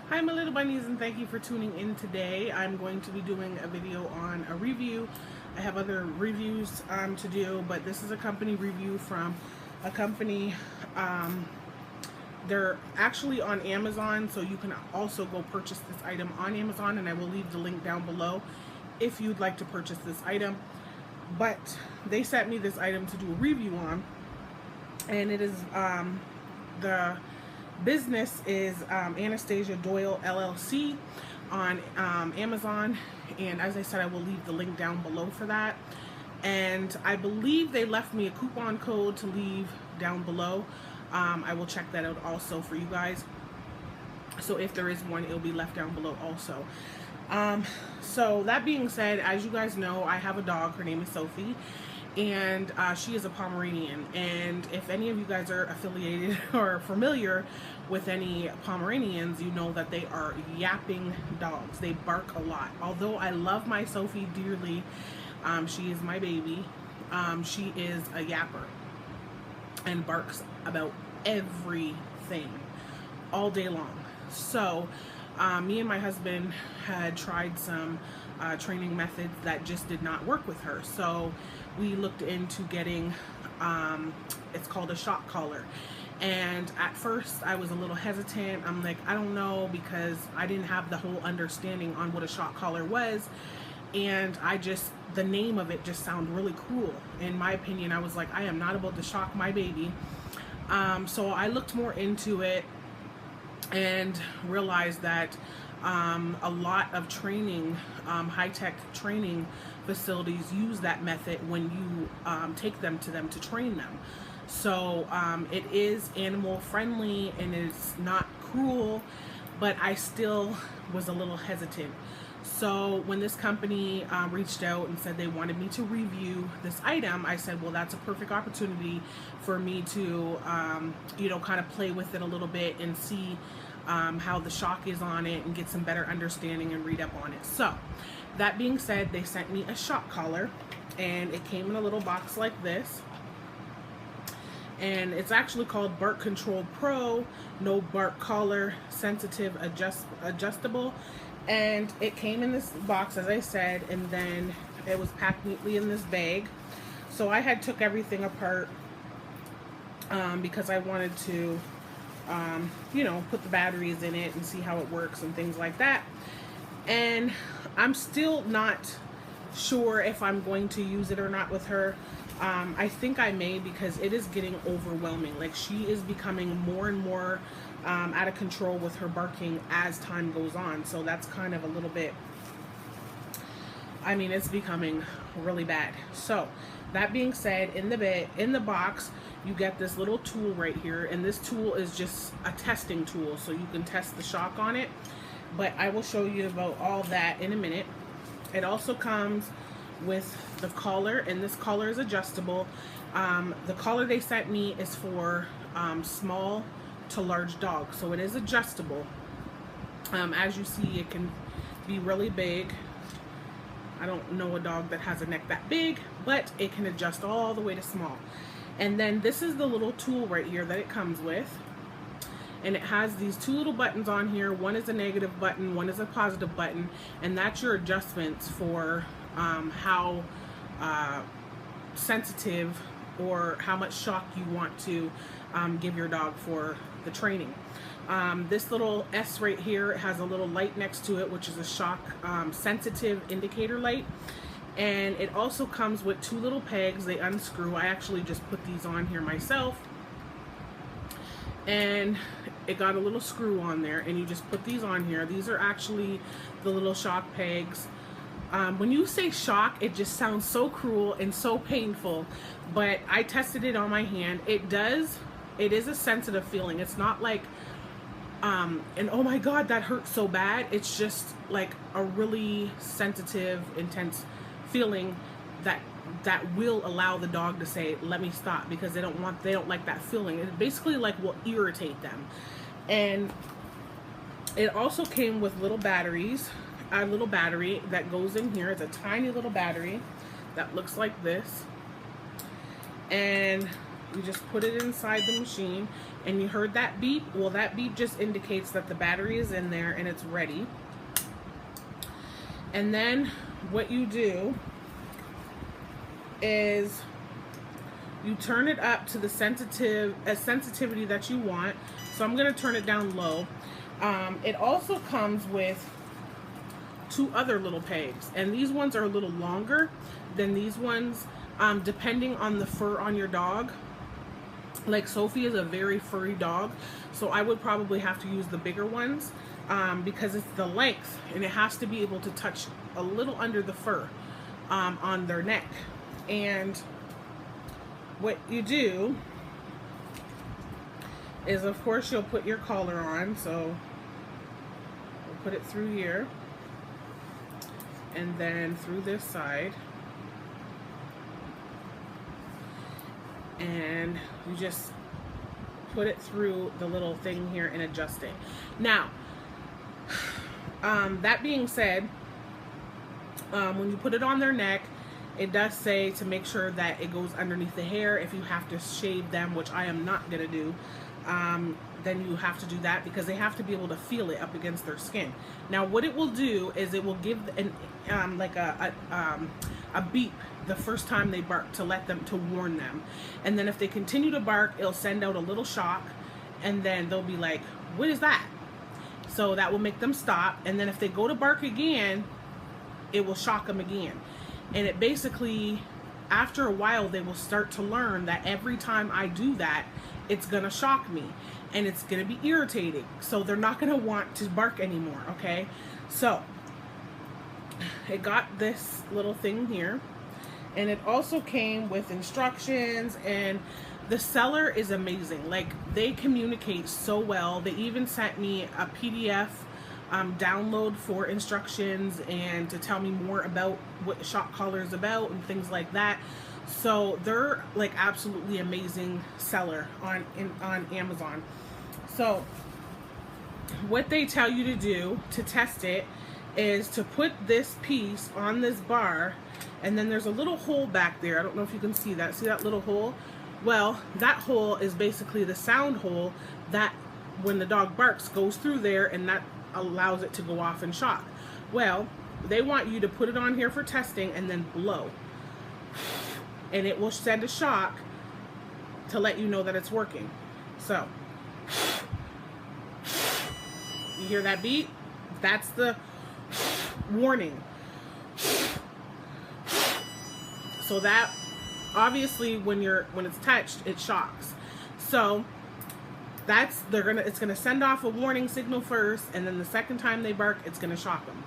Hi my little bunnies, and thank you for tuning in today. I'm going to be doing a video on a review. I have other reviews to do, but this is a company review from a company. They're actually on Amazon, so you can also go purchase this item on Amazon, and I will leave the link down below if you'd like to purchase this item. But they sent me this item to do a review on, and it is the business is Anastasia Doyle LLC on Amazon, and as I said, I will leave the link down below for that. And I believe they left me a coupon code to leave down below. I will check that out also for you guys, so if there is one, it'll be left down below also. So that being said, as you guys know, I have a dog. Her name is Sophie, and she is a Pomeranian. And if any of you guys are affiliated or familiar with any Pomeranians, you know that they are yapping dogs. They bark a lot. Although I love my Sophie dearly, she is my baby, she is a yapper and barks about everything all day long. So me and my husband had tried some training methods that just did not work with her. So we looked into getting, it's called a shock collar. And at first I was a little hesitant. I'm like, I don't know, because I didn't have the whole understanding on what a shock collar was. And the name of it just sounded really cruel. In my opinion, I was like, I am not about to shock my baby. So I looked more into it and realized that a lot of training, high-tech training facilities use that method when you take them to train them. So it is animal friendly and it's not cruel, but I still was a little hesitant. So when this company reached out and said they wanted me to review this item, I said, well, that's a perfect opportunity for me to, kind of play with it a little bit and see how the shock is on it and get some better understanding and read up on it. So that being said, they sent me a shock collar, and it came in a little box like this. And it's actually called Bark Control Pro, no bark collar, sensitive, adjustable. And it came in this box, as I said, and then it was packed neatly in this bag. So I had took everything apart because I wanted to, put the batteries in it and see how it works and things like that. And I'm still not sure if I'm going to use it or not with her. I think I may, because it is getting overwhelming. Like, she is becoming more and more out of control with her barking as time goes on. So that's kind of a little bit, it's becoming really bad. So that being said, in the box, you get this little tool right here, and this tool is just a testing tool, so you can test the shock on it. But I will show you about all that in a minute. It also comes with the collar, and this collar is adjustable. The collar they sent me is for small to large dogs, so it is adjustable. As you see, it can be really big. I don't know a dog that has a neck that big, but it can adjust all the way to small. And then this is the little tool right here that it comes with. And it has these two little buttons on here. One is a negative button, one is a positive button, and that's your adjustments for how sensitive or how much shock you want to give your dog for the training. This little S right here has a little light next to it, which is a shock sensitive indicator light. And it also comes with two little pegs. They unscrew. I actually just put these on here myself. And it got a little screw on there, and you just put these on here. These are actually the little shock pegs. When you say shock, it just sounds so cruel and so painful, but I tested it on my hand. It is a sensitive feeling. It's not like, and oh my God, that hurts so bad. It's just like a really sensitive, intense feeling that will allow the dog to say, let me stop, because they don't like that feeling. It basically like will irritate them. And it also came with little batteries, a little battery that goes in here. It's a tiny little battery that looks like this, and You just put it inside the machine, and you heard that beep. Well, that beep just indicates that the battery is in there and it's ready. And then what you do is you turn it up to the sensitivity that you want. So I'm going to turn it down low. It also comes with 2 other little pegs, and these ones are a little longer than these ones, depending on the fur on your dog. Like Sophie is a very furry dog, so I would probably have to use the bigger ones, because it's the length, and it has to be able to touch a little under the fur on their neck. And what you do is, of course, you'll put your collar on. So we'll put it through here, and then through this side, and you just put it through the little thing here and adjust it. Now, that being said, when you put it on their neck, it does say to make sure that it goes underneath the hair. If you have to shave them, which I am not gonna do, then you have to do that, because they have to be able to feel it up against their skin. Now, what it will do is it will give like a beep the first time they bark, to warn them. And then if they continue to bark, it'll send out a little shock, and then they'll be like, what is that? So that will make them stop. And then if they go to bark again, it will shock them again. And it basically, after a while, they will start to learn that every time I do that, it's gonna shock me and it's gonna be irritating. So they're not gonna want to bark anymore, okay? So it got this little thing here, and it also came with instructions, and the seller is amazing. Like, they communicate so well. They even sent me a PDF download for instructions and to tell me more about what shock collar is about and things like that. So they're like absolutely amazing seller on Amazon. So what they tell you to do to test it is to put this piece on this bar, and then there's a little hole back there. I don't know if you can see that. See that little hole? Well, that hole is basically the sound hole that when the dog barks goes through there, and that allows it to go off and shock. Well, they want you to put it on here for testing and then blow, and it will send a shock to let you know that it's working. So you hear that beat? That's the warning. So that obviously when it's touched, it shocks. So that's it's gonna send off a warning signal first, and then the second time they bark, it's gonna shock them.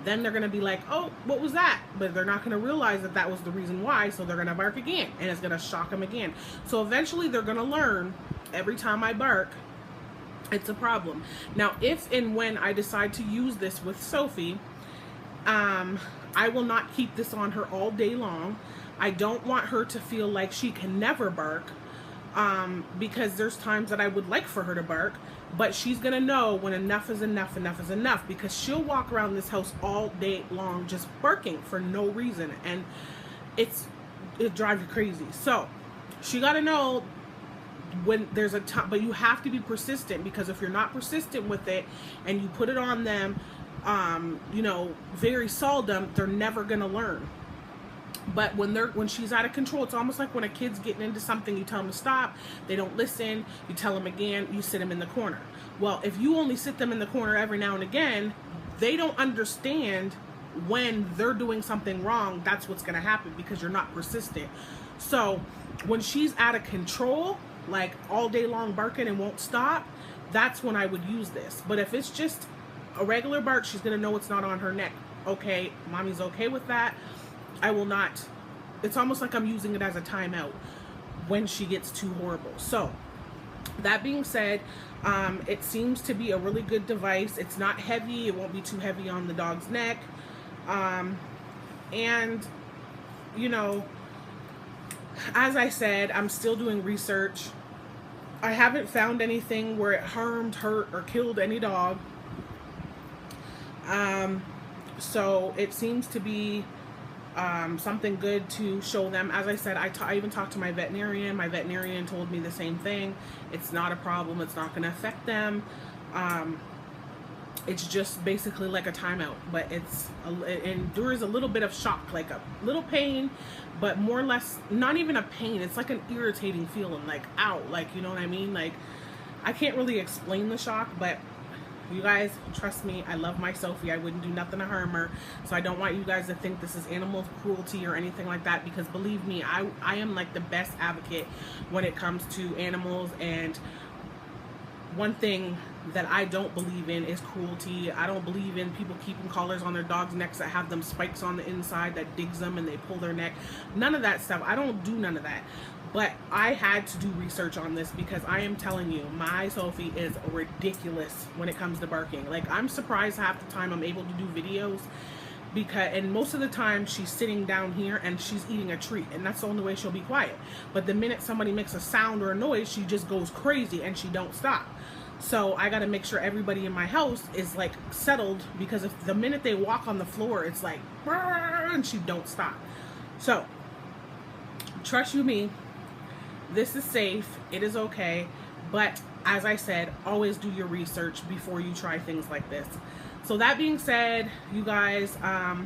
Then they're gonna be like, oh, what was that? But they're not gonna realize that that was the reason why, so they're gonna bark again, and it's gonna shock them again. So eventually they're gonna learn, every time I bark, it's a problem. Now, if and when I decide to use this with Sophie, I will not keep this on her all day long. I don't want her to feel like she can never bark, because there's times that I would like for her to bark, but she's gonna know when enough is enough, enough is enough, because she'll walk around this house all day long just barking for no reason, and it drives you crazy. So she gotta know when there's a time, but you have to be persistent, because if you're not persistent with it and you put it on them, you know, very seldom, they're never gonna learn. But when she's out of control, it's almost like when a kid's getting into something, you tell them to stop, they don't listen, you tell them again, you sit them in the corner. Well, if you only sit them in the corner every now and again, they don't understand when they're doing something wrong. That's what's going to happen, because you're not persistent. So when she's out of control, like all day long barking and won't stop, that's when I would use this. But if it's just a regular bark, she's going to know it's not on her neck. Okay, mommy's okay with that. I will not, it's almost like I'm using it as a timeout when she gets too horrible. So that being said, it seems to be a really good device. It's not heavy. It won't be too heavy on the dog's neck. And, you know, as I said, I'm still doing research. I haven't found anything where it harmed, hurt, or killed any dog. So it seems to be something good to show them. As I said, I even talked to my veterinarian. My veterinarian told me the same thing. It's not a problem. It's not going to affect them. It's just basically like a timeout, but it endures a little bit of shock, like a little pain, but more or less not even a pain. It's like an irritating feeling, like ow, like, you know what I mean? Like, I can't really explain the shock, but you guys, trust me, I love my Sophie. I wouldn't do nothing to harm her. So I don't want you guys to think this is animal cruelty or anything like that, because believe me, I am like the best advocate when it comes to animals. And one thing that I don't believe in is cruelty. I don't believe in people keeping collars on their dogs' necks that have them spikes on the inside that digs them and they pull their neck. None of that stuff. I don't do none of that. But I had to do research on this, because I am telling you, my Sophie is ridiculous when it comes to barking. Like, I'm surprised half the time I'm able to do videos, and most of the time she's sitting down here and she's eating a treat, and that's the only way she'll be quiet. But the minute somebody makes a sound or a noise, she just goes crazy and she don't stop. So I got to make sure everybody in my house is like settled, because if the minute they walk on the floor, it's like, and she don't stop. So trust you me, this is safe. It is okay. But as I said, always do your research before you try things like this. So that being said, you guys, I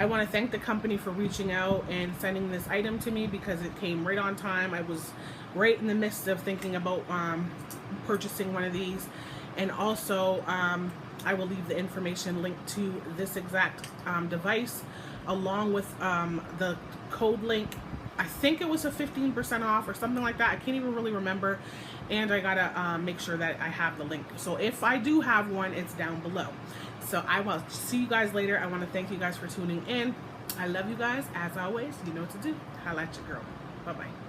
want to thank the company for reaching out and sending this item to me, because it came right on time. I was right in the midst of thinking about purchasing one of these. And also, I will leave the information linked to this exact device, along with the code link. I think it was a 15% off or something like that. I can't even really remember. And I gotta make sure that I have the link. So if I do have one, it's down below. So I will see you guys later. I want to thank you guys for tuning in. I love you guys. As always, you know what to do. Holla at your girl. Bye-bye.